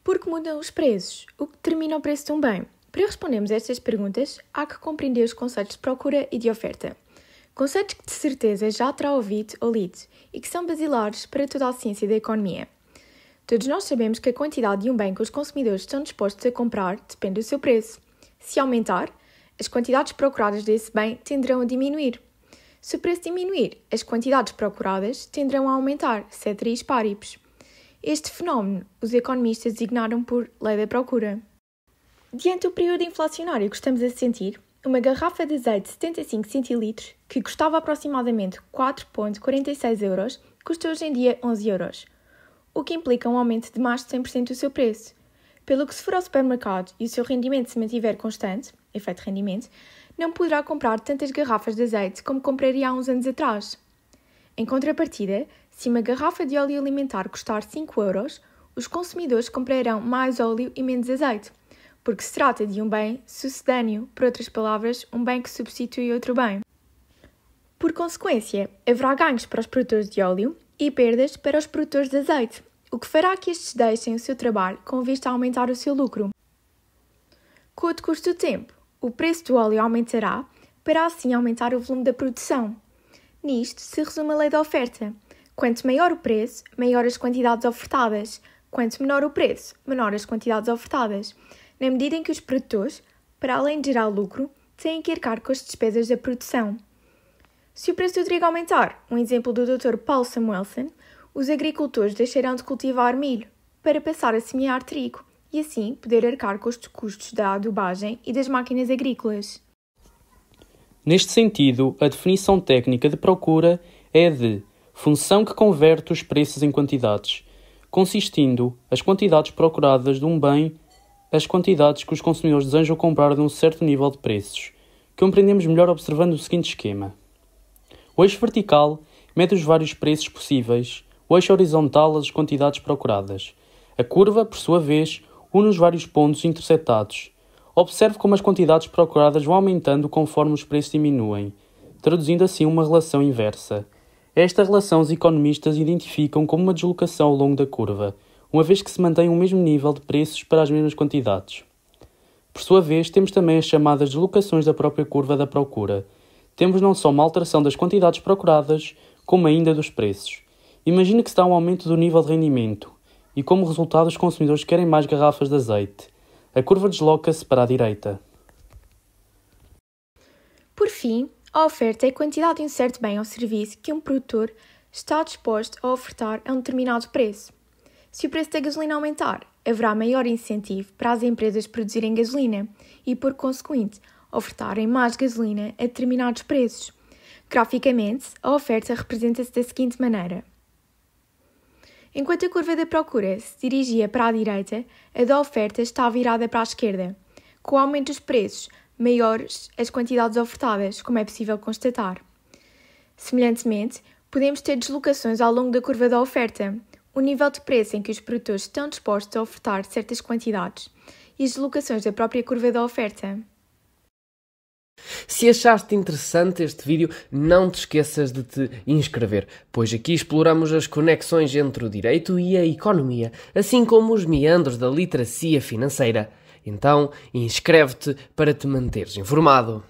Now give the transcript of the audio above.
Por que mudam os preços? O que determina o preço de um bem? Para respondermos a estas perguntas, há que compreender os conceitos de procura e de oferta. Conceitos que de certeza já terá ouvido ou lido e que são basilares para toda a ciência da economia. Todos nós sabemos que a quantidade de um bem que os consumidores estão dispostos a comprar depende do seu preço. Se aumentar, as quantidades procuradas desse bem tenderão a diminuir. Se o preço diminuir, as quantidades procuradas tenderão a aumentar, ceteris paribus. Este fenómeno os economistas designaram por lei da procura. Diante do período inflacionário que estamos a sentir, uma garrafa de azeite de 75 centilitros, que custava aproximadamente 4,46 euros, custa hoje em dia 11 euros, o que implica um aumento de mais de 100% do seu preço. Pelo que, se for ao supermercado e o seu rendimento se mantiver constante, efeito rendimento, não poderá comprar tantas garrafas de azeite como compraria há uns anos atrás. Em contrapartida, se uma garrafa de óleo alimentar custar 5 euros, os consumidores comprarão mais óleo e menos azeite, porque se trata de um bem sucedâneo, por outras palavras, um bem que substitui outro bem. Por consequência, haverá ganhos para os produtores de óleo e perdas para os produtores de azeite, o que fará que estes deixem o seu trabalho com vista a aumentar o seu lucro. Com o decurso do tempo, o preço do óleo aumentará para assim aumentar o volume da produção. Nisto se resume a lei da oferta. Quanto maior o preço, maior as quantidades ofertadas. Quanto menor o preço, menor as quantidades ofertadas. Na medida em que os produtores, para além de gerar lucro, têm que arcar com as despesas da produção. Se o preço do trigo aumentar, um exemplo do Dr. Paul Samuelson, os agricultores deixarão de cultivar milho para passar a semear trigo e assim poder arcar com os custos da adubagem e das máquinas agrícolas. Neste sentido, a definição técnica de procura é de função que converte os preços em quantidades, consistindo as quantidades procuradas de um bem as quantidades que os consumidores desejam comprar de um certo nível de preços, que compreendemos melhor observando o seguinte esquema. O eixo vertical mede os vários preços possíveis, o eixo horizontal as quantidades procuradas. A curva, por sua vez, une os vários pontos intersetados. Observe como as quantidades procuradas vão aumentando conforme os preços diminuem, traduzindo assim uma relação inversa. Esta relação os economistas identificam como uma deslocação ao longo da curva, uma vez que se mantém o mesmo nível de preços para as mesmas quantidades. Por sua vez, temos também as chamadas deslocações da própria curva da procura. Temos não só uma alteração das quantidades procuradas, como ainda dos preços. Imagine que se dá um aumento do nível de rendimento e, como resultado, os consumidores querem mais garrafas de azeite. A curva desloca-se para a direita. Por fim, a oferta é a quantidade de um certo bem ou serviço que um produtor está disposto a ofertar a um determinado preço. Se o preço da gasolina aumentar, haverá maior incentivo para as empresas produzirem gasolina e, por consequente, ofertarem mais gasolina a determinados preços. Graficamente, a oferta representa-se da seguinte maneira. Enquanto a curva da procura se dirigia para a direita, a da oferta está virada para a esquerda. Com o aumento dos preços, maiores as quantidades ofertadas, como é possível constatar. Semelhantemente, podemos ter deslocações ao longo da curva da oferta, o nível de preço em que os produtores estão dispostos a ofertar certas quantidades e as deslocações da própria curva da oferta. Se achaste interessante este vídeo, não te esqueças de te inscrever, pois aqui exploramos as conexões entre o direito e a economia, assim como os meandros da literacia financeira. Então, inscreve-te para te manteres informado.